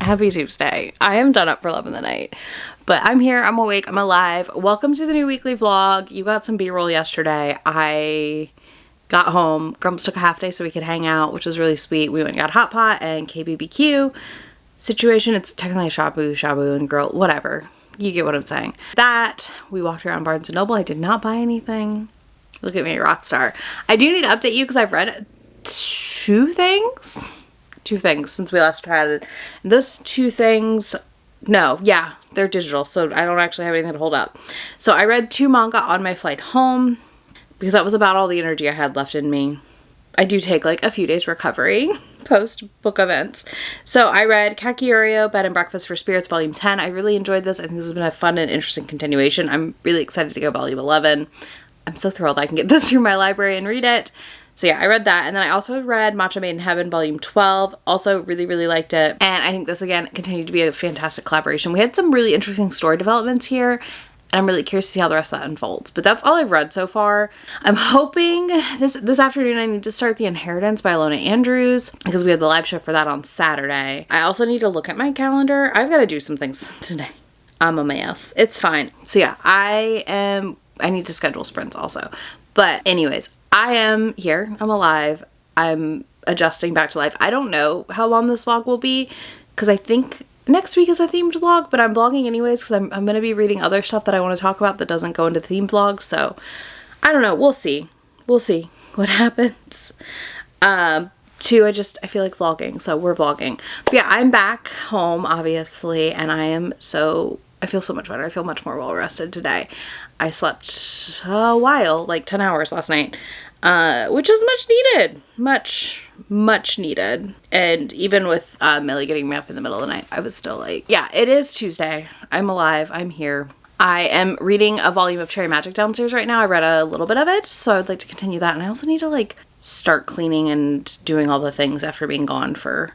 Happy Tuesday. I am done up for love in the night, but I'm here, I'm awake, I'm alive. Welcome to the new weekly vlog. You got some b-roll yesterday. I got home, Grumps took a half day so we could hang out, which was really sweet. We went and got hot pot and KBBQ situation. It's technically a shabu and grill, whatever. You get what I'm saying. That, we walked around Barnes & Noble. I did not buy anything. Look at me, rock star. I do need to update you because I've read two things since we last chatted. Those two things, no, yeah, they're digital, so I don't actually have anything to hold up. So I read 2 manga on my flight home because that was about all the energy I had left in me. I do take like a few days recovery post book events. So I read Kakyorio Bed and Breakfast for Spirits Volume 10. I really enjoyed this. I think this has been a fun and interesting continuation. I'm really excited to go Volume 11. I'm so thrilled I can get this through my library and read it. So yeah, I read that. And then I also read Matcha Made in Heaven Volume 12. Also really liked it. And I think this again continued to be a fantastic collaboration. We had some really interesting story developments here. And I'm really curious to see how the rest of that unfolds. But that's all I've read so far. I'm hoping this afternoon I need to start The Inheritance by Alona Andrews because we have the live show for that on Saturday. I also need to look at my calendar. I've got to do some things today. I'm a mess. It's fine. So yeah, I need to schedule sprints also. But anyways, I am here. I'm alive. I'm adjusting back to life. I don't know how long this vlog will be because I think next week is a themed vlog, but I'm vlogging anyways because I'm going to be reading other stuff that I want to talk about that doesn't go into the theme vlog. So I don't know. We'll see. We'll see what happens. Two, I feel like vlogging. So we're vlogging. But yeah, I'm back home obviously. And I feel so much better. I feel much more well rested today. I slept a while, like 10 hours last night, which was much needed. Much needed. And even with Millie getting me up in the middle of the night, I was still like, yeah, it is Tuesday. I'm alive. I'm here. I am reading a volume of Cherry Magic downstairs right now. I read a little bit of it, so I would like to continue that. And I also need to like start cleaning and doing all the things after being gone for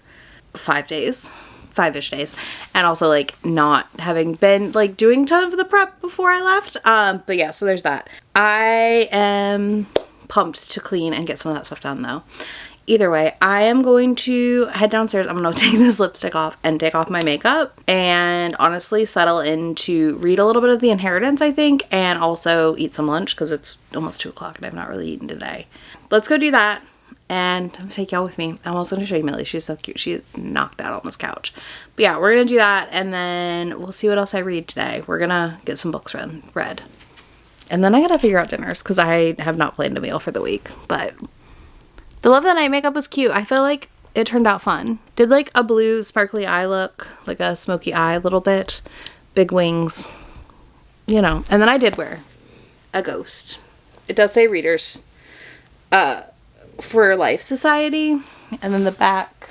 5-ish days. And also like not having been like doing a ton of the prep before I left. But yeah, so there's that. I am pumped to clean and get some of that stuff done though. Either way, I am going to head downstairs. I'm going to take this lipstick off and take off my makeup and honestly settle in to read a little bit of The Inheritance, I think, and also eat some lunch because it's almost 2 o'clock and I've not really eaten today. Let's go do that and I'm going to take y'all with me. I'm also going to show you Millie. She's so cute. She's knocked out on this couch. But yeah, we're going to do that and then we'll see what else I read today. We're going to get some books read. And then I got to figure out dinners because I have not planned a meal for the week, but the Love of the Night makeup was cute. I feel like it turned out fun. Did like a blue sparkly eye look, like a smoky eye a little bit. Big wings, you know. And then I did wear a ghost. It does say Readers for Life Society. And then the back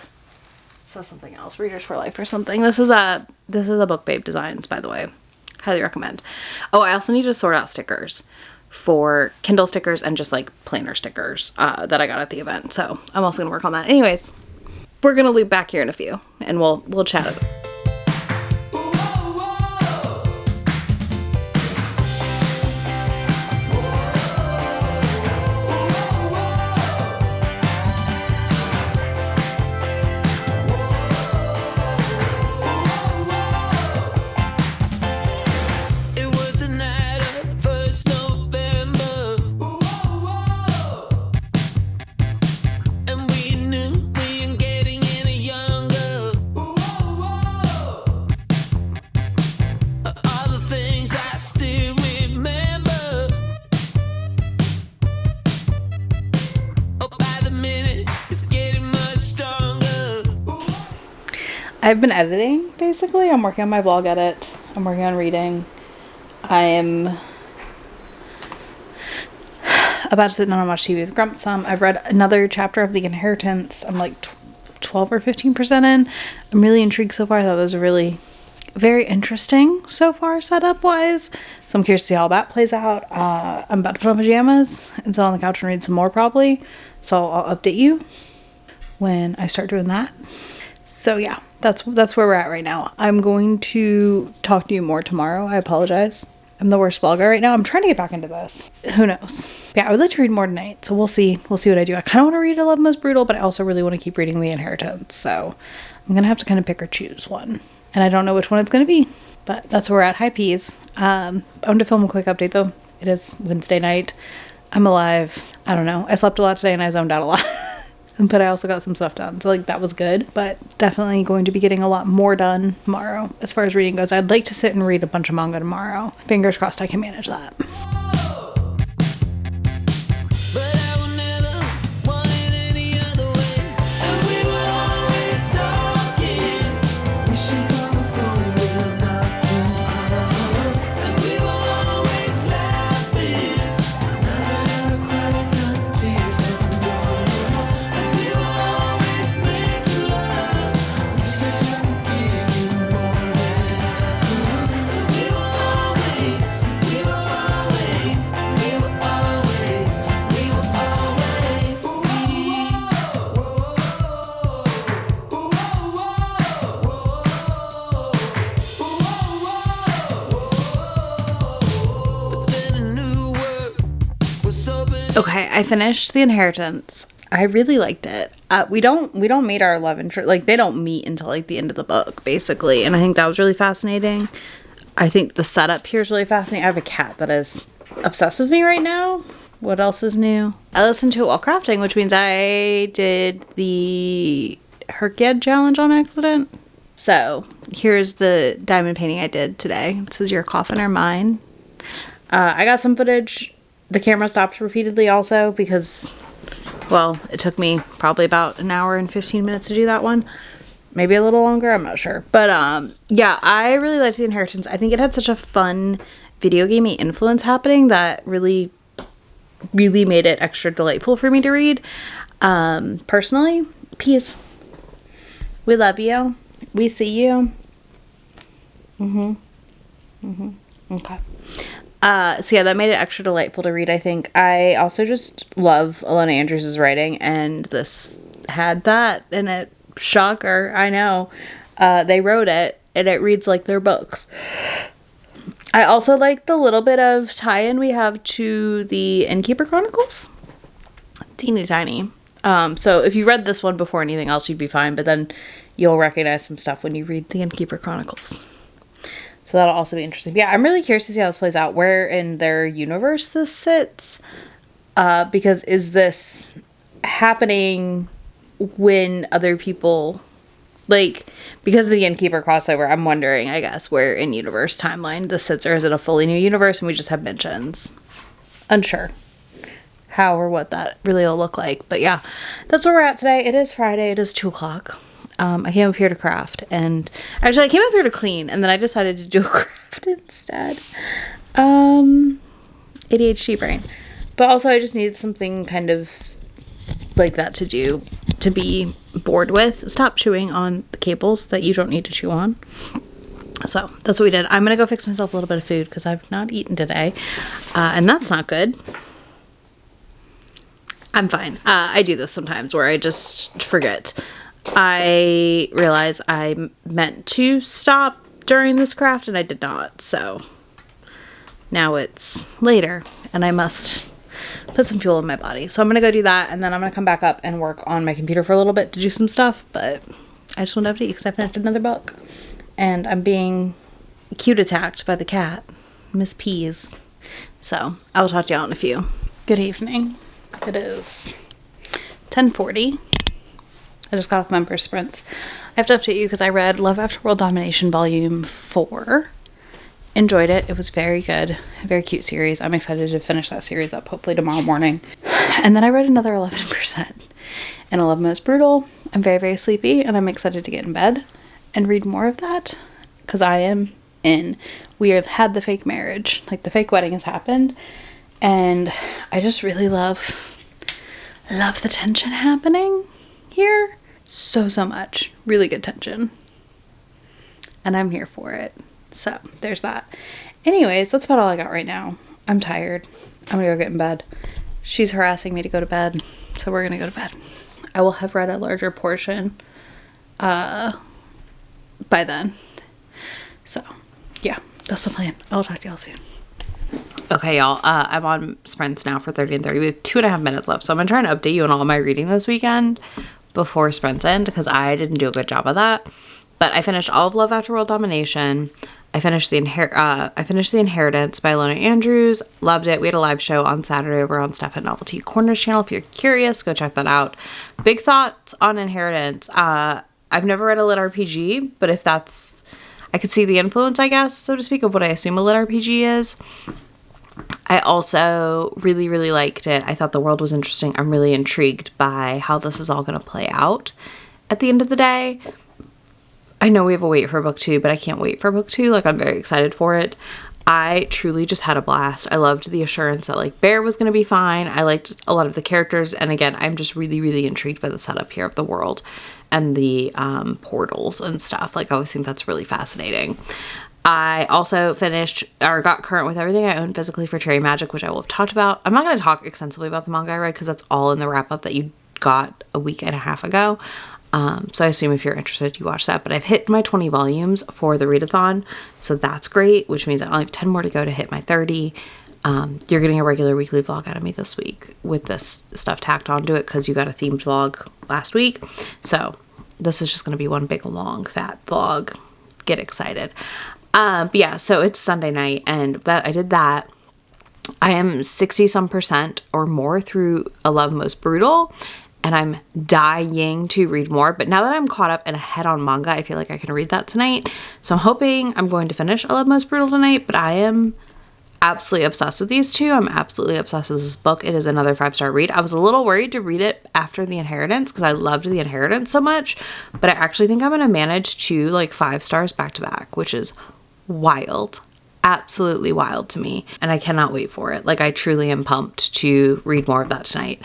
says something else. Readers for Life or something. This is a Book Babe Designs, by the way. Highly recommend. Oh, I also need to sort out stickers for Kindle stickers and just like planner stickers that I got at the event. So I'm also gonna work on that. Anyways, we're gonna loop back here in a few and we'll chat about it. I've been editing, basically. I'm working on my vlog edit. I'm working on reading. I am about to sit down and watch TV with Grumps some. I've read another chapter of The Inheritance. I'm like 12 or 15% in. I'm really intrigued so far. I thought it was really very interesting so far setup-wise. So I'm curious to see how that plays out. I'm about to put on pajamas and sit on the couch and read some more probably. So I'll update you when I start doing that. So yeah, that's where we're at right now. I'm going to talk to you more tomorrow. I apologize. I'm the worst vlogger right now. I'm trying to get back into this. Who knows? Yeah, I would like to read more tonight. So we'll see. We'll see what I do. I kind of want to read I Love Most Brutal, but I also really want to keep reading The Inheritance. So I'm gonna have to kind of pick or choose one, and I don't know which one it's gonna be, but that's where we're at. Hi, Peas. I wanted to film a quick update though. It is Wednesday night. I'm alive. I don't know. I slept a lot today and I zoned out a lot. But I also got some stuff done. So like that was good, but definitely going to be getting a lot more done tomorrow as far as reading goes. I'd like to sit and read a bunch of manga tomorrow. Fingers crossed I can manage that. Okay, I finished The Inheritance. I really liked it. We don't meet our love interest. Like, they don't meet until like the end of the book, basically. And I think that was really fascinating. I think the setup here is really fascinating. I have a cat that is obsessed with me right now. What else is new? I listened to it while crafting, which means I did the Herkiad challenge on accident. So here's the diamond painting I did today. This is Your Coffin or Mine. I got some footage. The camera stopped repeatedly also because, well, it took me probably about an hour and 15 minutes to do that one. Maybe a little longer, I'm not sure. But yeah, I really liked The Inheritance. I think it had such a fun video gamey influence happening that really made it extra delightful for me to read. Personally, peace. We love you. We see you. Okay. So yeah, that made it extra delightful to read, I think. I also just love Alona Andrews' writing, and this had that in it. Shocker, I know. They wrote it, and it reads like their books. I also like the little bit of tie-in we have to the Innkeeper Chronicles. Teeny tiny. So if you read this one before anything else, you'd be fine, but then you'll recognize some stuff when you read the Innkeeper Chronicles. So that'll also be interesting. But yeah, I'm really curious to see how this plays out, where in their universe this sits. Because is this happening when other people, like, because of the Innkeeper crossover, I'm wondering, I guess, where in universe timeline this sits, or is it a fully new universe and we just have mentions? Unsure how or what that really will look like. But yeah, that's where we're at today. It is Friday. It is 2 o'clock. I came up here to craft, and actually I came up here to clean, and then I decided to do a craft instead. ADHD brain. But also I just needed something kind of like that to do, to be bored with. Stop chewing on the cables that you don't need to chew on. So that's what we did. I'm gonna go fix myself a little bit of food because I've not eaten today, and that's not good. I'm fine. I do this sometimes where I just forget. I realize I meant to stop during this craft and I did not, so now it's later and I must put some fuel in my body. So I'm gonna go do that, and then I'm gonna come back up and work on my computer for a little bit to do some stuff, but I just want to update you because I finished another book and I'm being cute attacked by the cat, Miss Peas. So I will talk to y'all in a few. Good evening. It is 10:40. I just got off Member Sprints. I have to update you because I read Love After World Domination Volume 4. Enjoyed it. It was very good. A very cute series. I'm excited to finish that series up hopefully tomorrow morning. And then I read another 11%. And 11 Most Brutal. I'm very, very sleepy and I'm excited to get in bed and read more of that because I am in. We have had the fake marriage. Like, the fake wedding has happened. And I just really love the tension happening here so much. Really good tension, and I'm here for it. So there's that. Anyways, that's about all I got right now. I'm tired. I'm gonna go get in bed. She's harassing me to go to bed, so we're gonna go to bed. I will have read a larger portion by then. So yeah, that's the plan. I'll talk to y'all soon. Okay, y'all, I'm on sprints now for 30 and 30. We have 2.5 minutes left, so I'm gonna try and update you on all my reading this weekend. before sprints end because I didn't do a good job of that. But I finished all of Love After World Domination. I finished The Inheritance by Ilona Andrews. Loved it. We had a live show on Saturday over on Steph at Novelty Corners channel. If you're curious, go check that out. Big thoughts on Inheritance. I've never read a lit RPG, but if that's... I could see the influence, I guess, so to speak, of what I assume a lit RPG is. I also really, really liked it. I thought the world was interesting. I'm really intrigued by how this is all going to play out at the end of the day. I know we have a wait for book 2, but I can't wait for book 2. Like, I'm very excited for it. I truly just had a blast. I loved the assurance that, like, Bear was going to be fine. I liked a lot of the characters. And again, I'm just really, really intrigued by the setup here of the world and the portals and stuff. Like, I always think that's really fascinating. I also got current with everything I own physically for Cherry Magic, which I will have talked about. I'm not going to talk extensively about the manga I read because that's all in the wrap-up that you got a week and a half ago. So I assume if you're interested, you watch that. But I've hit my 20 volumes for the readathon, so that's great, which means I only have 10 more to go to hit my 30. You're getting a regular weekly vlog out of me this week with this stuff tacked onto it because you got a themed vlog last week. So this is just going to be one big, long, fat vlog. Get excited. But yeah, so it's Sunday night, and I did that. I am 60-some% or more through A Love Most Brutal, and I'm dying to read more. But now that I'm caught up and ahead on manga, I feel like I can read that tonight. So I'm hoping I'm going to finish A Love Most Brutal tonight, but I am absolutely obsessed with these two. I'm absolutely obsessed with this book. It is another 5-star read. I was a little worried to read it after The Inheritance because I loved The Inheritance so much, but I actually think I'm going to manage 2 like 5 stars back to back, which is wild. Absolutely wild to me, and I cannot wait for it. Like, I truly am pumped to read more of that tonight.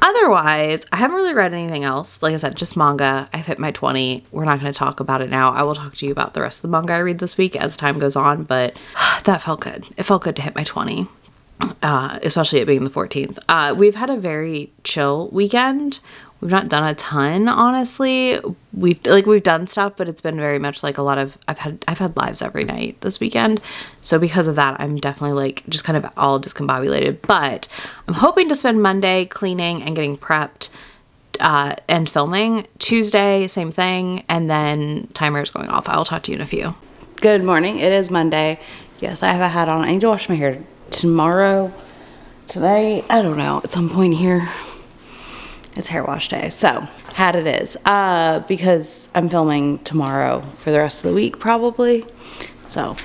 Otherwise, I haven't really read anything else. Like I said, just manga. I've hit my 20. We're not going to talk about it now. I will talk to you about the rest of the manga I read this week as time goes on, but that felt good. It felt good to hit my 20, especially it being the 14th. We've had a very chill weekend. We've not done a ton, honestly. We've done stuff, but it's been very much like a lot of, I've had lives every night this weekend. So because of that, I'm definitely like just kind of all discombobulated, but I'm hoping to spend Monday cleaning and getting prepped, and filming. Tuesday, same thing. And then timer is going off. I'll talk to you in a few. Good morning. It is Monday. Yes, I have a hat on. I need to wash my hair tomorrow, tonight. I don't know. At some point here. It's hair wash day, so hat it is, because I'm filming tomorrow for the rest of the week probably, so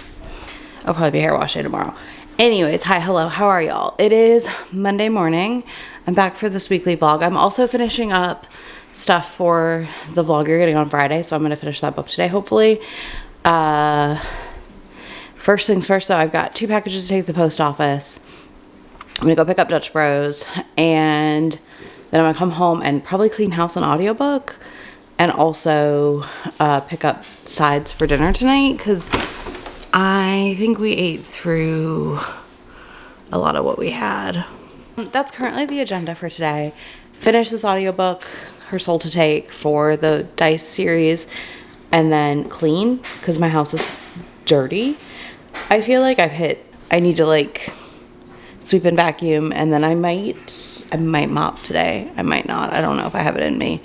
I'll probably be hair wash day tomorrow. Anyways, hi, hello, how are y'all? It is Monday morning. I'm back for this weekly vlog. I'm also finishing up stuff for the vlog you're getting on Friday, so I'm going to finish that book today, hopefully. First things first, though, I've got 2 packages to take to the post office. I'm going to go pick up Dutch Bros, and then I'm gonna come home and probably clean house and audiobook, and also pick up sides for dinner tonight because I think we ate through a lot of what we had. That's currently the agenda for today. Finish this audiobook, Her Soul to Take, for the Dice series, and then clean because my house is dirty. I feel like I need to like sweep and vacuum, and then I might mop today. I might not. I don't know if I have it in me,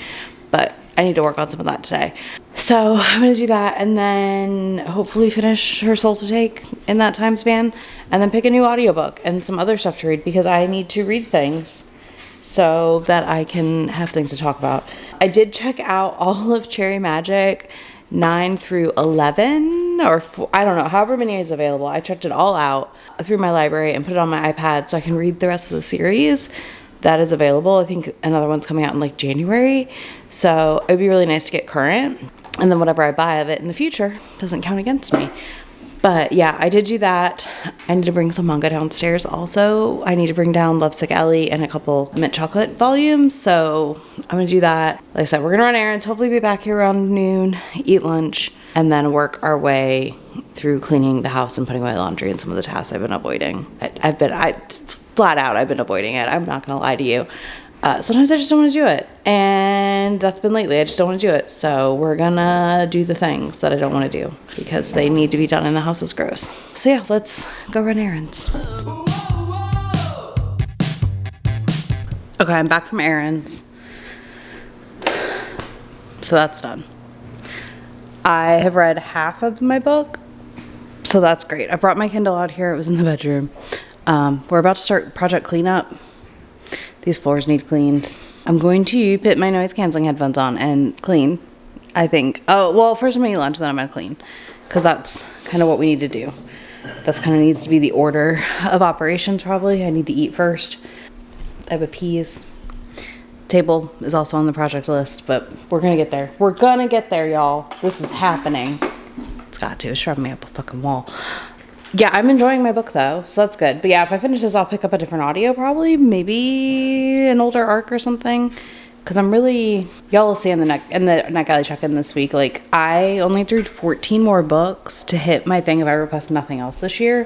but I need to work on some of that today. So I'm gonna do that, and then hopefully finish Her Soul to Take in that time span, and then pick a new audiobook and some other stuff to read because I need to read things so that I can have things to talk about. I did check out all of Cherry Magic 9 through 11, or I don't know, however many is available. I checked it all out through my library and put it on my iPad so I can read the rest of the series that is available. I think another one's coming out in like January, so it'd be really nice to get current, and then whatever I buy of it in the future doesn't count against me. But yeah, I did do that. I need to bring some manga downstairs also. I need to bring down Lovesick Ellie and a couple mint chocolate volumes, so I'm gonna do that. Like I said, we're gonna run errands, hopefully be back here around noon, eat lunch, and then work our way through cleaning the house and putting away laundry and some of the tasks I've been avoiding. I've been avoiding it. I'm not gonna lie to you. Sometimes I just don't want to do it, and that's been lately. I just don't want to do it, so we're gonna do the things that I don't want to do because they need to be done and the house is gross. So yeah, let's go run errands. Okay, I'm back from errands. So that's done. I have read half of my book, so that's great. I brought my Kindle out here. It was in the bedroom. We're about to start project cleanup. These floors need cleaned. I'm going to put my noise canceling headphones on and clean, I think. Oh, well, first I'm gonna eat lunch, then I'm gonna clean, because that's kind of what we need to do. That's kind of needs to be the order of operations, probably. I need to eat first. I have a peas. Table is also on the project list, but we're gonna get there. We're gonna get there, y'all. This is happening. It's got to. It's shoving me up a fucking wall. Yeah, I'm enjoying my book though, so that's good. But yeah, if I finish this, I'll pick up a different audio probably. Maybe an older arc or something. Because I'm really, y'all will see in the NetGalley check-in this week, like, I only threw 14 more books to hit my thing if I request nothing else this year.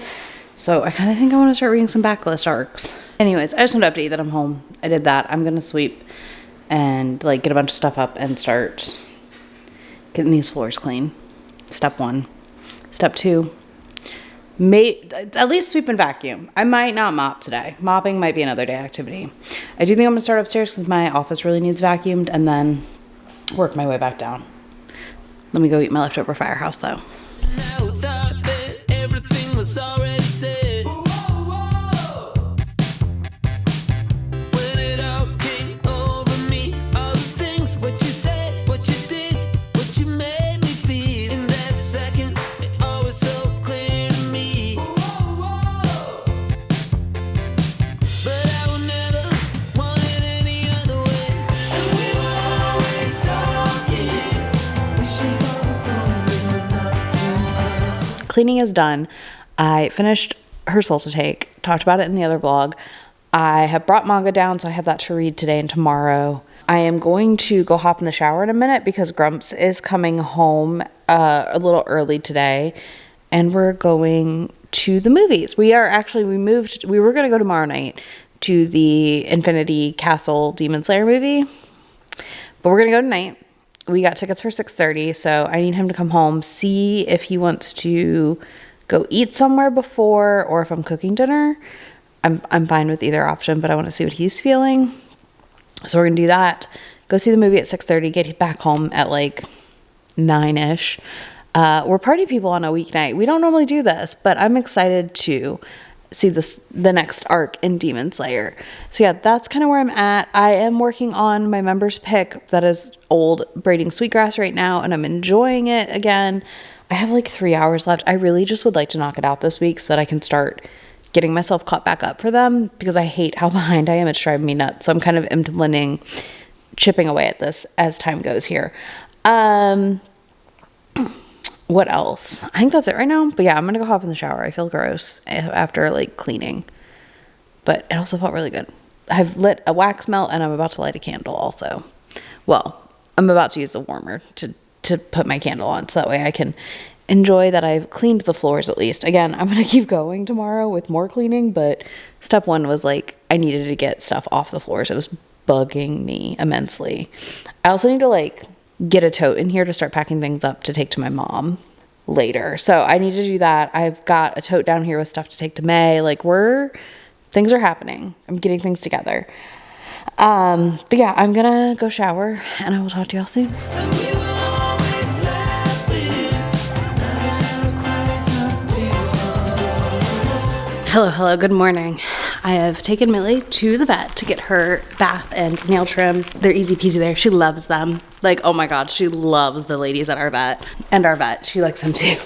So I kind of think I want to start reading some backlist arcs. Anyways, I just want to update that I'm home. I did that. I'm going to sweep and, like, get a bunch of stuff up and start getting these floors clean. Step 1. Step 2. At least sweep and vacuum. I might not mop today. Mopping might be another day activity. I do think I'm gonna start upstairs because my office really needs vacuumed, and then work my way back down. Let me go eat my leftover Firehouse though. Cleaning is done. I finished Her Soul to Take. Talked about it in the other vlog. I have brought manga down, so I have that to read today and tomorrow. I am going to go hop in the shower in a minute because Grumps is coming home a little early today, and we're going to the movies. We were going to go tomorrow night to the Infinity Castle Demon Slayer movie, but we're going to go tonight. We got tickets for 6:30, so I need him to come home, see if he wants to go eat somewhere before or if I'm cooking dinner. I'm fine with either option, but I want to see what he's feeling. So we're going to do that. Go see the movie at 6:30, get back home at like 9-ish. We're party people on a weeknight. We don't normally do this, but I'm excited to see the next arc in Demon Slayer. So yeah, that's kind of where I'm at. I am working on my members pick that is old Braiding Sweetgrass right now, and I'm enjoying it again. I have like 3 hours left. I really just would like to knock it out this week so that I can start getting myself caught back up for them, because I hate how behind I am. It's driving me nuts. So I'm kind of implementing chipping away at this as time goes here. What else? I think that's it right now. But yeah, I'm going to go hop in the shower. I feel gross after like cleaning. But it also felt really good. I've lit a wax melt and I'm about to light a candle also. Well, I'm about to use the warmer to put my candle on so that way I can enjoy that I've cleaned the floors at least. Again, I'm going to keep going tomorrow with more cleaning, but step 1 was like I needed to get stuff off the floors. It was bugging me immensely. I also need to like get a tote in here to start packing things up to take to my mom later. So I need to do that. I've got a tote down here with stuff to take to May. Like things are happening. I'm getting things together. But yeah, I'm gonna go shower and I will talk to y'all soon. Hello, good morning. I have taken Millie to the vet to get her bath and nail trim. They're easy peasy there. She loves them. Like, oh my God, she loves the ladies at our vet. And our vet, she likes them too.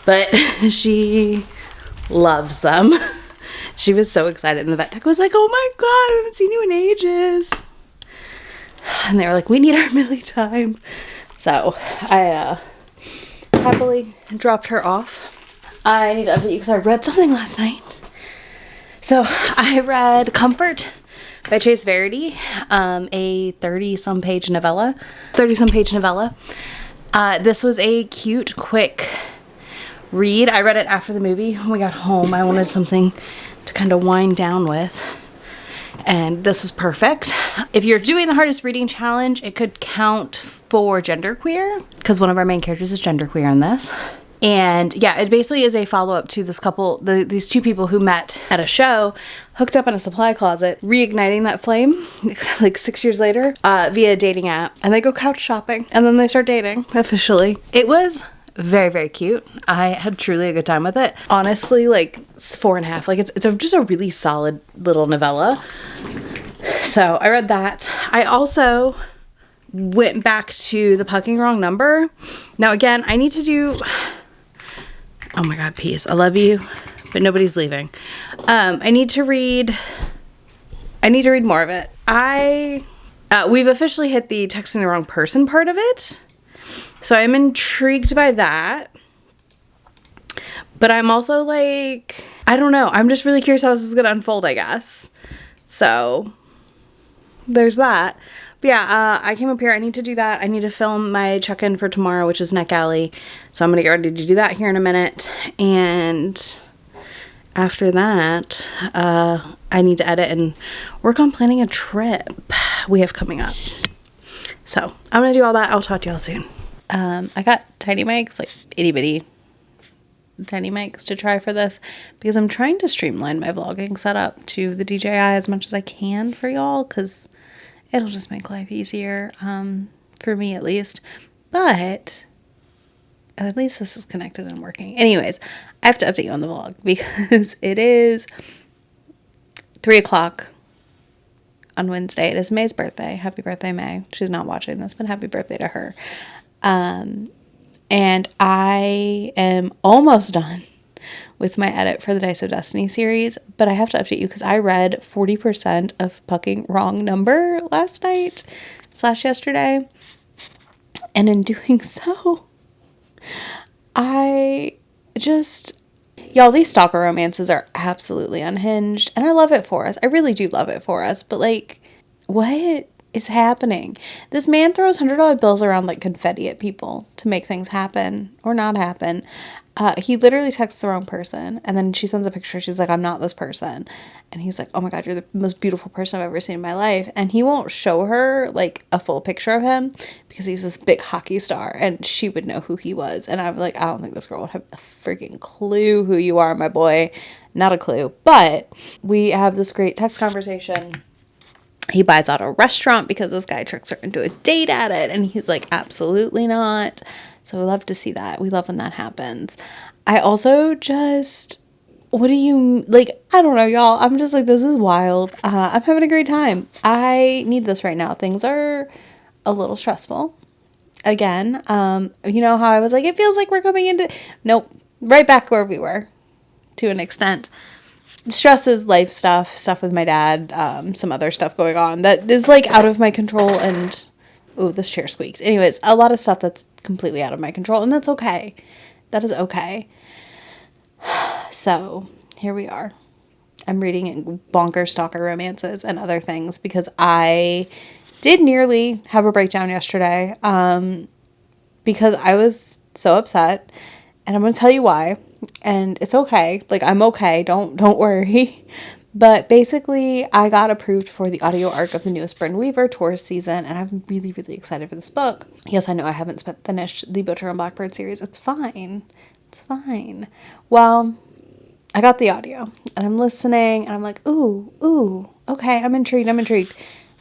But she loves them. She was so excited. And the vet tech was like, oh my God, I haven't seen you in ages. And they were like, we need our Millie time. So I happily dropped her off. I need to update you because I read something last night. So I read Comfort by Chase Verity, a 30-some page novella. This was a cute, quick read. I read it after the movie. When we got home, I wanted something to kind of wind down with. And this was perfect. If you're doing the hardest reading challenge, it could count for genderqueer, because one of our main characters is genderqueer in this. And yeah, it basically is a follow-up to this couple, these two people who met at a show, hooked up in a supply closet, reigniting that flame like 6 years later via a dating app. And they go couch shopping and then they start dating officially. It was very, very cute. I had truly a good time with it. Honestly, like, it's 4.5. Like, it's just a really solid little novella. So I read that. I also went back to The Fucking Wrong Number. Now, again, I need to do... Oh my God, peace. I love you, but nobody's leaving. I need to read more of it. We've officially hit the texting the wrong person part of it. So I'm intrigued by that. But I'm also like, I don't know. I'm just really curious how this is going to unfold, I guess. So there's that. But yeah, I came up here. I need to do that. I need to film my check-in for tomorrow, which is Neck Alley. So I'm going to get ready to do that here in a minute. And after that, I need to edit and work on planning a trip we have coming up. So I'm going to do all that. I'll talk to y'all soon. I got tiny mics, like itty bitty tiny mics to try for this because I'm trying to streamline my vlogging setup to the DJI as much as I can for y'all, because it'll just make life easier, for me at least. But at least this is connected and working. Anyways, I have to update you on the vlog because it is 3 o'clock on Wednesday. It is May's birthday. Happy birthday, May. She's not watching this, but happy birthday to her. And I am almost done with my edit for the Dice of Destiny series, but I have to update you because I read 40% of Fucking Wrong Number last night / yesterday. And in doing so, y'all, these stalker romances are absolutely unhinged, and I love it for us. I really do love it for us, but like, what is happening? This man throws $100 bills around like confetti at people to make things happen or not happen. He literally texts the wrong person, and then she sends a picture. She's like, I'm not this person. And he's like, oh my God, you're the most beautiful person I've ever seen in my life. And he won't show her like a full picture of him because he's this big hockey star and she would know who he was. And I'm like, I don't think this girl would have a freaking clue who you are, my boy. Not a clue. But we have this great text conversation. He buys out a restaurant because this guy tricks her into a date at it. And he's like, absolutely not. So we love to see that. We love when that happens. I also just, what do you, like, I don't know, y'all. I'm just like, this is wild. I'm having a great time. I need this right now. Things are a little stressful. Again, you know how I was like, it feels like we're coming into, nope, right back where we were to an extent. Stress is life stuff with my dad, some other stuff going on that is like out of my control, and ooh, this chair squeaked. Anyways, a lot of stuff that's completely out of my control, and that's okay. That is okay. So here we are. I'm reading bonkers stalker romances and other things because I did nearly have a breakdown yesterday, because I was so upset, and I'm going to tell you why. And it's okay. Like, I'm okay. Don't worry. But basically, I got approved for the audio arc of the newest Bryn Weaver Tours season, and I'm really, really excited for this book. Yes, I know I haven't finished the Butcher and Blackbird series. It's fine. It's fine. Well, I got the audio, and I'm listening, and I'm like, ooh, okay, I'm intrigued.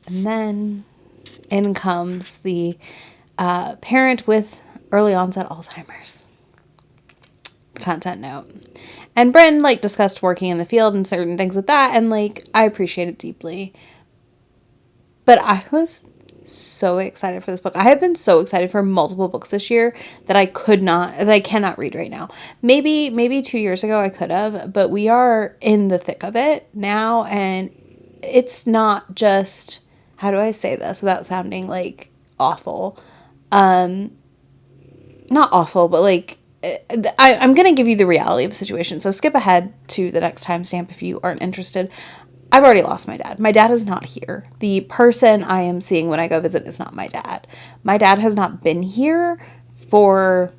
And then in comes the parent with early onset Alzheimer's. Content note. And Bryn, like, discussed working in the field and certain things with that, and, like, I appreciate it deeply. But I was so excited for this book. I have been so excited for multiple books this year that I cannot read right now. Maybe 2 years ago I could have, but we are in the thick of it now, and it's not just, how do I say this without sounding, like, awful? Not awful, but, like, I'm going to give you the reality of the situation. So skip ahead to the next timestamp if you aren't interested. I've already lost my dad. My dad is not here. The person I am seeing when I go visit is not my dad. My dad has not been here for,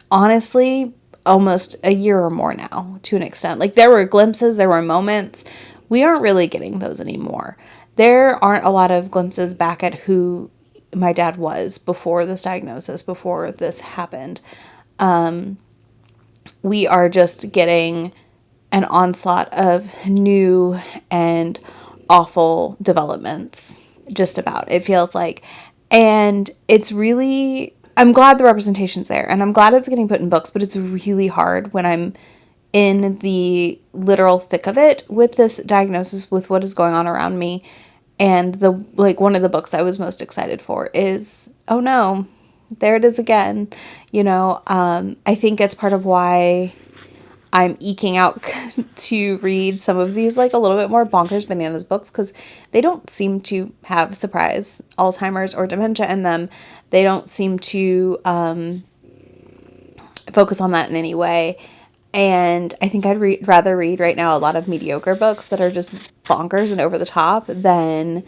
honestly, almost a year or more now, to an extent. Like, there were glimpses, there were moments. We aren't really getting those anymore. There aren't a lot of glimpses back at who my dad was before this diagnosis, before this happened. we are just getting an onslaught of new and awful developments, just about, it feels like. And it's really, I'm glad the representation's there, and I'm glad it's getting put in books, but it's really hard when I'm in the literal thick of it with this diagnosis, with what is going on around me. And one of the books I was most excited for is, oh no, there it is again. I think it's part of why I'm eking out to read some of these, like, a little bit more bonkers bananas books, because they don't seem to have surprise Alzheimer's or dementia in them. They don't seem to focus on that in any way. And I think I'd rather read right now a lot of mediocre books that are just bonkers and over the top than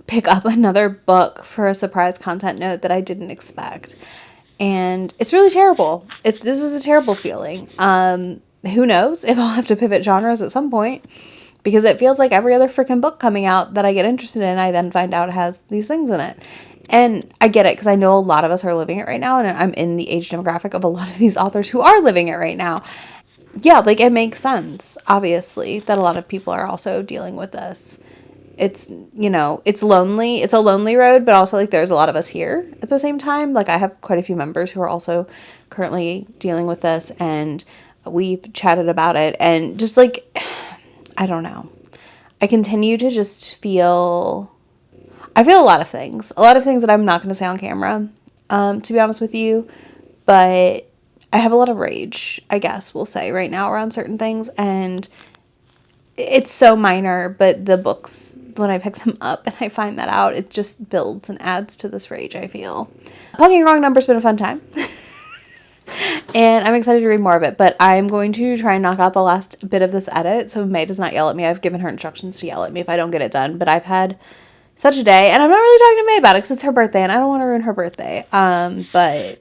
pick up another book for a surprise content note that I didn't expect. And it's really terrible. This is a terrible feeling. Who knows if I'll have to pivot genres at some point, because it feels like every other freaking book coming out that I get interested in, I then find out has these things in it. And I get it, because I know a lot of us are living it right now, and I'm in the age demographic of a lot of these authors who are living it right now. Yeah, like, it makes sense, obviously, that a lot of people are also dealing with this. It's, it's lonely. It's a lonely road, but also, like, there's a lot of us here at the same time. Like, I have quite a few members who are also currently dealing with this, and we've chatted about it, and just, like, I don't know. I continue to just feel a lot of things that I'm not going to say on camera, to be honest with you, but I have a lot of rage, I guess we'll say, right now around certain things, and it's so minor, but the books, when I pick them up and I find that out, it just builds and adds to this rage I feel. Plugging Wrong Number's been a fun time. And I'm excited to read more of it, but I'm going to try and knock out the last bit of this edit so May does not yell at me. I've given her instructions to yell at me if I don't get it done, but I've had such a day, and I'm not really talking to May about it because it's her birthday, and I don't want to ruin her birthday. But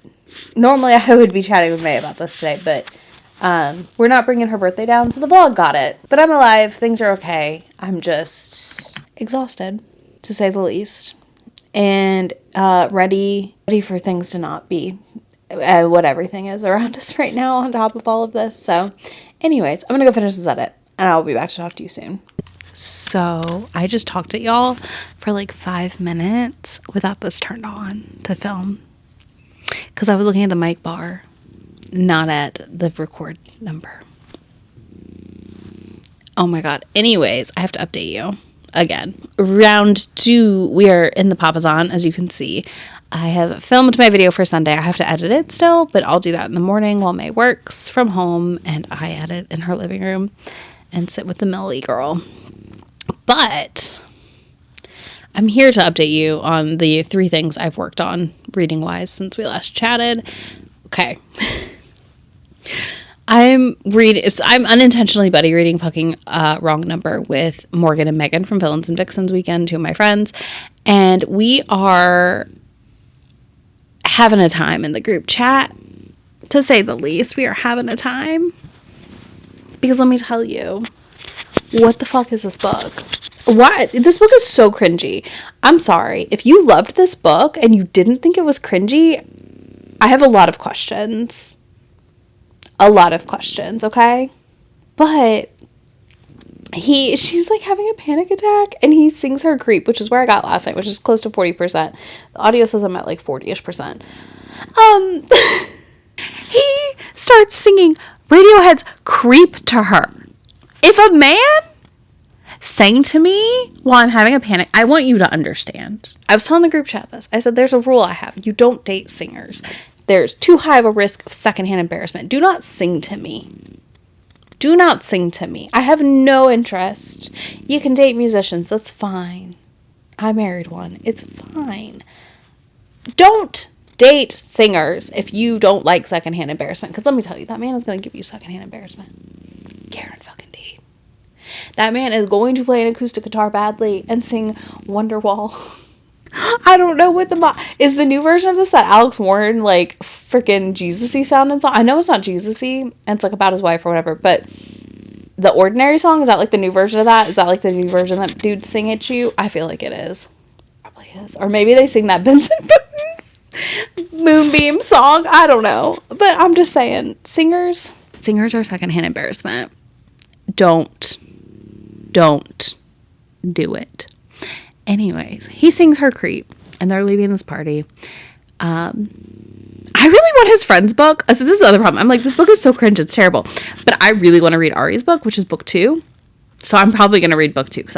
normally I would be chatting with May about this today, but we're not bringing her birthday down, so the vlog got it. But I'm alive. Things are okay. I'm just exhausted, to say the least, and ready for things to not be what everything is around us right now on top of all of this. So anyways, I'm gonna go finish this edit, and I'll be back to talk to you soon. So I just talked at y'all for like 5 minutes without this turned on to film, because I was looking at the mic bar, not at the record number. Oh my god. Anyways, I have to update you again. Round 2, we are in the Papazon, as you can see. I have filmed my video for Sunday. I have to edit it still, but I'll do that in the morning while May works from home and I edit in her living room and sit with the Millie girl. But I'm here to update you on the 3 things I've worked on reading-wise since we last chatted. Okay. I'm unintentionally buddy reading Fucking Wrong Number with Morgan and Megan from Villains and Vixens Weekend, 2 of my friends, and we are having a time in the group chat, to say the least. We are having a time, because let me tell you, what the fuck is this book? Why? This book is so cringy. I'm sorry. If you loved this book and you didn't think it was cringy, I have a lot of questions. Okay? But she's like having a panic attack, and he sings her Creep, which is where I got last night, which is close to 40%. The audio says I'm at like 40-ish%. He starts singing Radiohead's Creep to her. If a man sang to me while I'm having a panic, I want you to understand. I was telling the group chat this. I said, there's a rule I have. You don't date singers. There's too high of a risk of secondhand embarrassment. Do not sing to me. Do not sing to me. I have no interest. You can date musicians. That's fine. I married one. It's fine. Don't date singers if you don't like secondhand embarrassment. Because let me tell you, that man is going to give you secondhand embarrassment. Karen fucking D. That man is going to play an acoustic guitar badly and sing Wonderwall. I don't know what is the new version of this, that Alex Warren, like, freaking Jesus-y sounding song. I know it's not Jesus-y, and it's like about his wife or whatever, but the Ordinary song, is that like the new version of that? Is that like the new version that dudes sing at you? I feel like it is. Probably is. Or maybe they sing that Benson Boone. Moonbeam song. I don't know. But I'm just saying, singers are secondhand embarrassment. Don't do it. Anyways, he sings Her Creep, and they're leaving this party. I really want his friend's book. So this is the other problem. I'm like, this book is so cringe, it's terrible. But I really want to read Ari's book, which is book 2. So I'm probably going to read book 2 because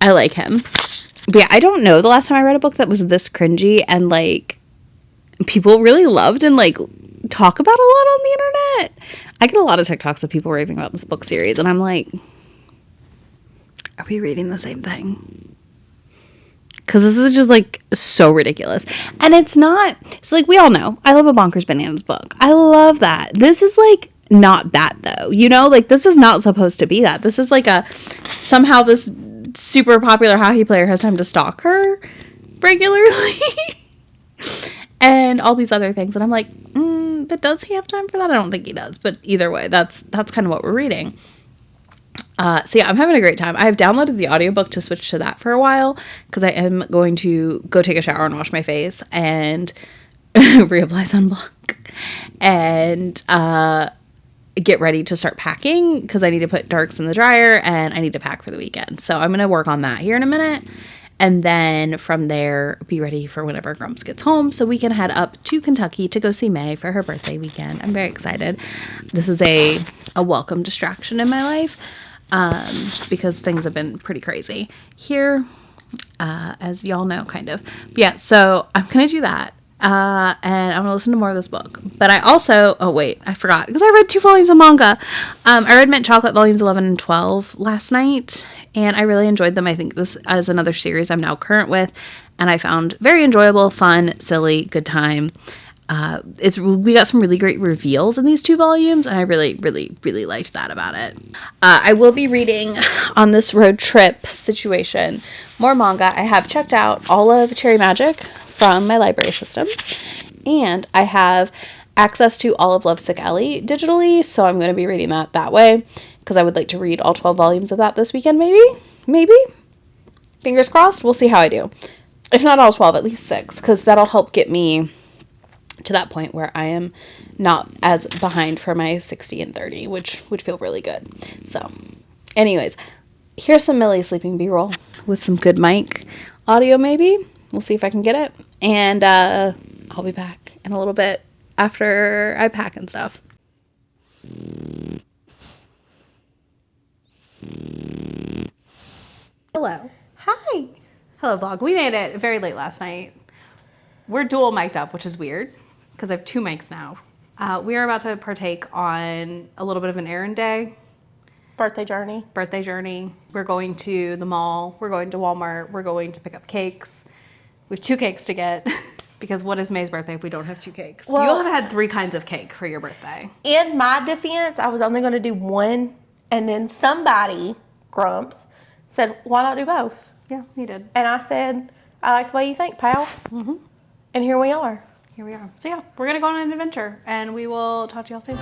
I like him. But yeah, I don't know the last time I read a book that was this cringy and like people really loved and like talk about a lot on the internet. I get a lot of TikToks of people raving about this book series, and I'm like, are we reading the same thing? Because this is just like so ridiculous. And it's not, so like we all know, I love a Bonkers Bananas book. I love that. This is like not that though, you know, like this is not supposed to be that. This is like somehow this super popular hockey player has time to stalk her regularly and all these other things. And I'm like, but does he have time for that? I don't think he does. But either way, that's kind of what we're reading. So yeah, I'm having a great time. I have downloaded the audiobook to switch to that for a while because I am going to go take a shower and wash my face and reapply sunblock and get ready to start packing because I need to put darks in the dryer and I need to pack for the weekend. So I'm going to work on that here in a minute. And then from there, be ready for whenever Grumps gets home so we can head up to Kentucky to go see May for her birthday weekend. I'm very excited. This is a welcome distraction in my life because things have been pretty crazy here, as y'all know, kind of. But yeah, so I'm going to do that. And I'm gonna listen to more of this book. But I also, I forgot, because I read 2 volumes of manga. I read Mint Chocolate volumes 11 and 12 last night, and I really enjoyed them. I think this is another series I'm now current with, and I found very enjoyable, fun, silly, good time. We got some really great reveals in these 2 volumes, and I really, really, really liked that about it. I will be reading on this road trip situation more manga. I have checked out all of Cherry Magic from my library systems, and I have access to all of Lovesick Ellie digitally, so I'm going to be reading that way because I would like to read all 12 volumes of that this weekend, maybe fingers crossed. We'll see how I do. If not all 12, at least 6, because that'll help get me to that point where I am not as behind for my 60 and 30, which would feel really good. So anyways, here's some Millie sleeping B-roll with some good mic audio maybe. We'll see if I can get it. And I'll be back in a little bit after I pack and stuff. Hello. Hi. Hello, vlog. We made it very late last night. We're dual mic'd up, which is weird because I have 2 mics now. We are about to partake on a little bit of an errand day. Birthday journey. We're going to the mall. We're going to Walmart. We're going to pick up cakes. We have 2 cakes to get because what is May's birthday if we don't have 2 cakes? Well, you'll have had 3 kinds of cake for your birthday. In my defense, I was only going to do 1, and then somebody, Grumps, said, why not do both? Yeah, he did. And I said, I like the way you think, pal. Mm-hmm. And here we are. So yeah, we're going to go on an adventure, and we will talk to y'all soon.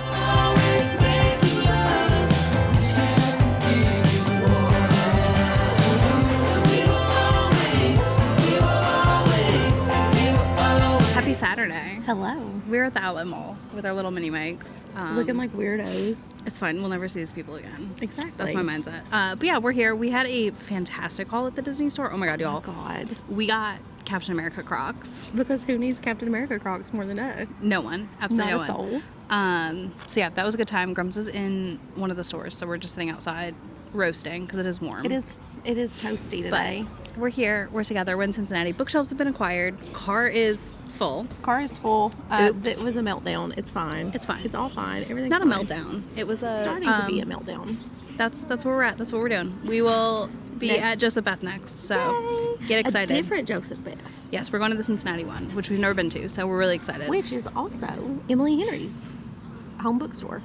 Happy Saturday. Hello. We're at the outlet mall with our little mini mics. Looking like weirdos. It's fine. We'll never see these people again. Exactly. That's my mindset. But yeah, we're here. We had a fantastic haul at the Disney store. Oh my God, y'all. Oh God. We got Captain America Crocs. Because who needs Captain America Crocs more than us? No one. Absolutely Not no a one. soul. So yeah, that was a good time. Grumps is in one of the stores, so we're just sitting outside roasting because it is warm. It is toasty today. But we're here. We're together. We're in Cincinnati. Bookshelves have been acquired. Car is full. Car is full. Oops. It was a meltdown. It's fine. It's fine. It's all fine. Everything's Not fine. a meltdown. It was Starting to be a meltdown. That's where we're at. That's what we're doing. We will be Next. at Joseph Beth next. So Yay. get excited. A different Joseph Beth. Yes, we're going to the Cincinnati one, which we've never been to. So we're really excited. Which is also Emily Henry's home bookstore.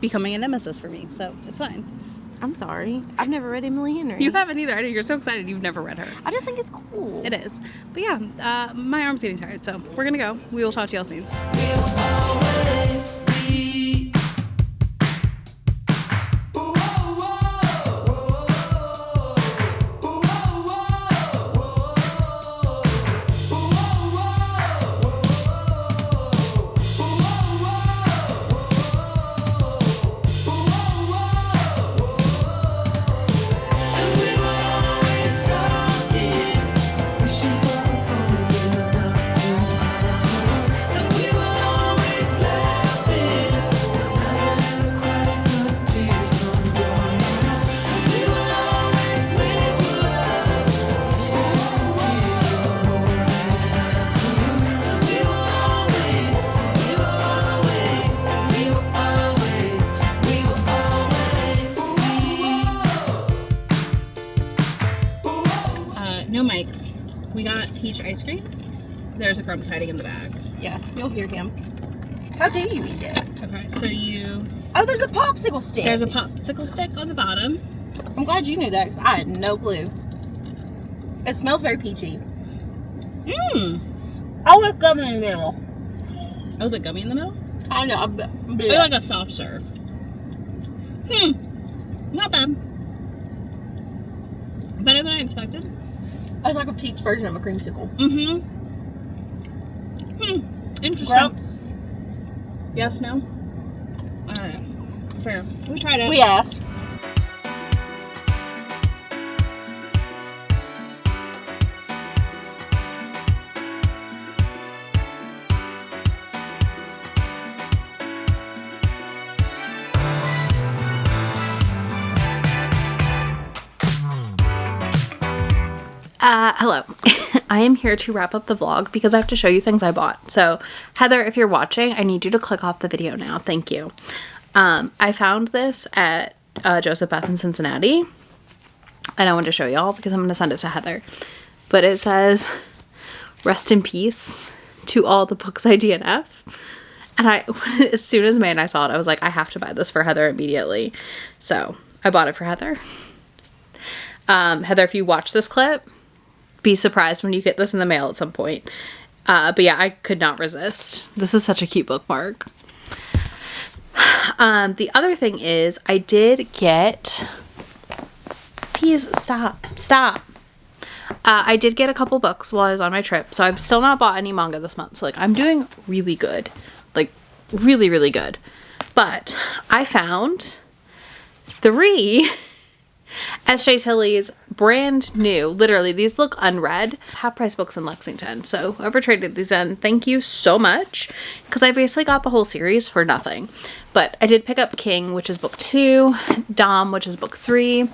Becoming a nemesis for me. So it's fine. I'm sorry. I've never read Emily Henry. You haven't either. I know you're so excited you've never read her. I just think it's cool. It is. But yeah, my arm's getting tired. So we're going to go. We will talk to y'all soon. no mics. We got peach ice cream. There's a Grumps hiding in the bag. Yeah, you'll hear him. How do you eat it? Okay, so you... Oh, there's a popsicle stick. There's a popsicle stick on the bottom. I'm glad you knew that because I had no clue. It smells very peachy. Mmm. Oh, it's gummy in the middle. Oh, is it gummy in the middle? I know. It's like a soft serve. Not bad. Better than I expected. It's like a peach version of a creamsicle. Interesting. Grumps. Yes, no? Alright. Fair. We tried it. We asked. Hello. I am here to wrap up the vlog because I have to show you things I bought. So, Heather, if you're watching, I need you to click off the video now. Thank you. I found this at Joseph Beth in Cincinnati, and I wanted to show y'all because I'm going to send it to Heather. But it says, "Rest in peace to all the books I DNF." And as soon as May and I saw it, I was like, I have to buy this for Heather immediately. So, I bought it for Heather. Heather, if you watch this clip, be surprised when you get this in the mail at some point. But yeah, I could not resist. This is such a cute bookmark. The other thing is I did get... Please stop. I did get a couple books while I was on my trip. So I've still not bought any manga this month. So like I'm doing really good. Like really, really good. But I found 3 S.J. Tilley's brand new, literally these look unread, half price books in Lexington. So whoever traded these in, thank you so much, because I basically got the whole series for nothing. But I did pick up King, which is book 2, Dom, which is book 3,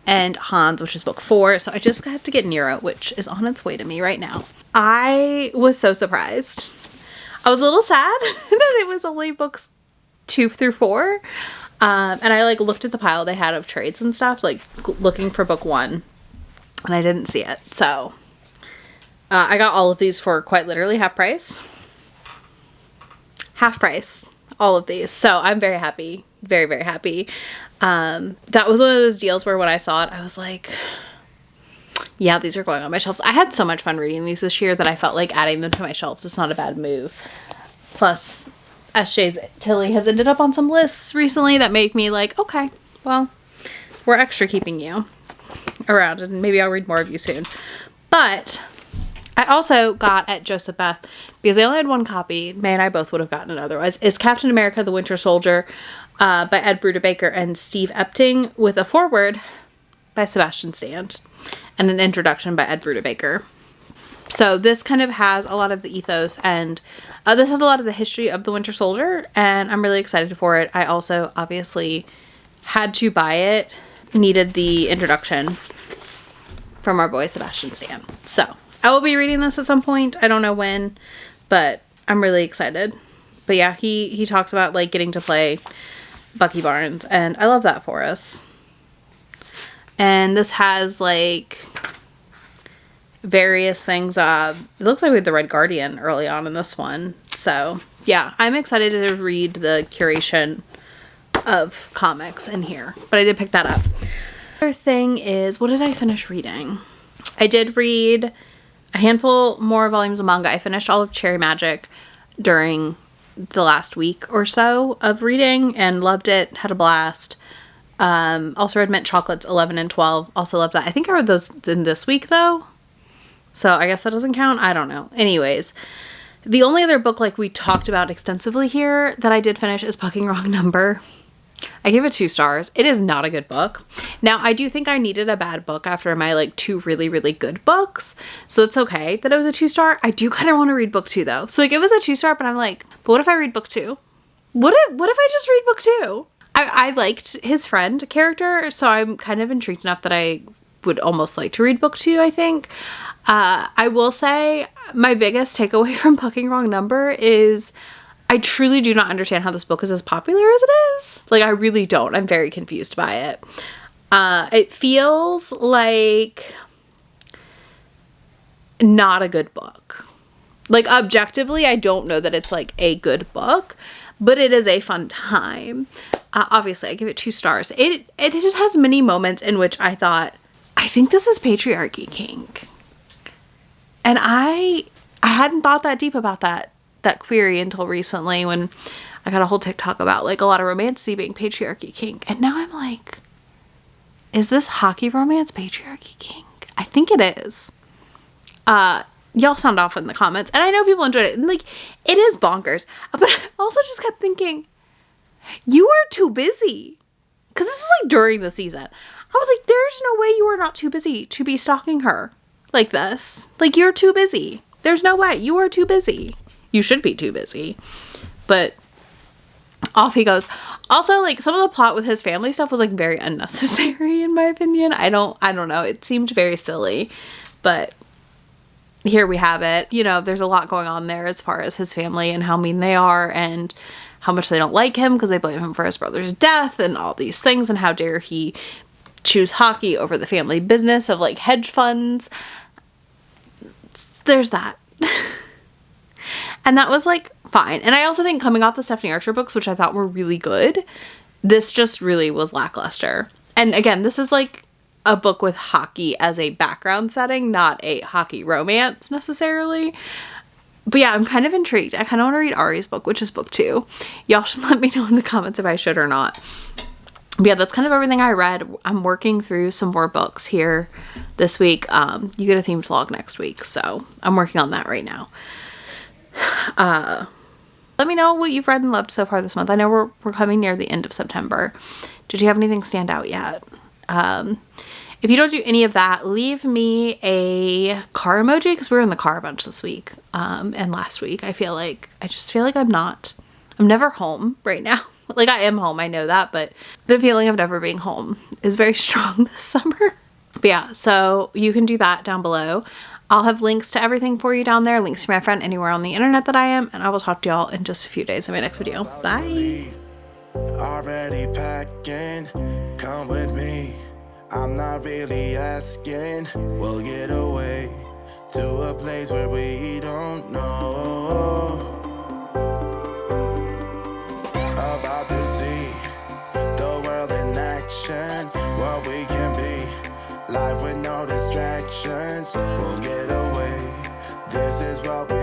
and Hans, which is book 4. So I just have to get Nero, which is on its way to me right now. I was so surprised. I was a little sad that it was only books 2 through 4. And I like looked at the pile they had of trades and stuff, like looking for book 1, and I didn't see it. So I got all of these for quite literally half price, all of these. So I'm very happy, very, very happy. That was one of those deals where when I saw it, I was like, yeah, these are going on my shelves. I had so much fun reading these this year that I felt like adding them to my shelves is not a bad move. Plus, S.J. Tilley has ended up on some lists recently that make me like, okay, well, we're extra keeping you around and maybe I'll read more of you soon. But I also got at Joseph Beth, because they only had one copy, May and I both would have gotten it otherwise, is Captain America the Winter Soldier by Ed Brubaker and Steve Epting, with a foreword by Sebastian Stan and an introduction by Ed Brubaker. So this kind of has a lot of the ethos, and this has a lot of the history of the Winter Soldier, and I'm really excited for it. I also obviously had to buy it, needed the introduction from our boy Sebastian Stan. So I will be reading this at some point. I don't know when, but I'm really excited. But yeah, he talks about like getting to play Bucky Barnes, and I love that for us. And this has like various things. It looks like we had the Red Guardian early on in this one. So yeah, I'm excited to read the curation of comics in here. But I did pick that up. Other thing is, what did I finish reading? I did read a handful more volumes of manga. I finished all of Cherry Magic during the last week or so of reading and loved it. Had a blast. Also read Mint Chocolates 11 and 12. Also loved that. I think I read those in this week though. So I guess that doesn't count. I don't know. Anyways, the only other book like we talked about extensively here that I did finish is Fucking Wrong Number. I gave it 2 stars. It is not a good book. Now, I do think I needed a bad book after my like 2 really, really good books. So it's okay that it was a 2-star. I do kind of want to read book 2 though. So like it was a 2-star, but I'm like, but what if I read book 2? What if I just read book 2? I liked his friend character, so I'm kind of intrigued enough that I would almost like to read book 2, I think. I will say my biggest takeaway from Fucking Wrong Number is I truly do not understand how this book is as popular as it is. Like, I really don't. I'm very confused by it. It feels like not a good book. Like, objectively, I don't know that it's like a good book, but it is a fun time. Obviously, I give it 2 stars. It just has many moments in which I thought, I think this is patriarchy kink. And I hadn't thought that deep about that query until recently, when I got a whole TikTok about like a lot of romance being patriarchy kink. And now I'm like, is this hockey romance patriarchy kink? I think it is. Y'all sound off in the comments. And I know people enjoyed it. And like, it is bonkers. But I also just kept thinking, you are too busy. Because this is like during the season. I was like, there's no way you are not too busy to be stalking her like this. Like, you're too busy. There's no way. You are too busy. You should be too busy. But off he goes. Also, like, some of the plot with his family stuff was like very unnecessary in my opinion. I don't know. It seemed very silly. But here we have it. You know, there's a lot going on there as far as his family and how mean they are and how much they don't like him because they blame him for his brother's death and all these things, and how dare he choose hockey over the family business of like hedge funds. There's that. And that was like fine. And I also think coming off the Stephanie Archer books, which I thought were really good, this just really was lackluster. And again, this is like a book with hockey as a background setting, not a hockey romance necessarily. But yeah, I'm kind of intrigued. I kind of want to read Ari's book, which is book 2. Y'all should let me know in the comments if I should or not. But yeah, that's kind of everything I read. I'm working through some more books here this week. You get a themed vlog next week, so I'm working on that right now. Let me know what you've read and loved so far this month. I know we're coming near the end of September. Did you have anything stand out yet? If you don't do any of that, leave me a car emoji, because we were in the car a bunch this week and last week. I just feel like I'm never home right now. Like, I am home, I know that, but the feeling of never being home is very strong this summer. But yeah, so you can do that down below. I'll have links to everything for you down there, links to my friend anywhere on the internet that I am, and I will talk to y'all in just a few days in my next video. Bye! Already packing, come with me. I'm not really asking. We'll get away to a place where we don't know. About to see the world in action, what we can be. Life with no distractions. We'll get away. This is what we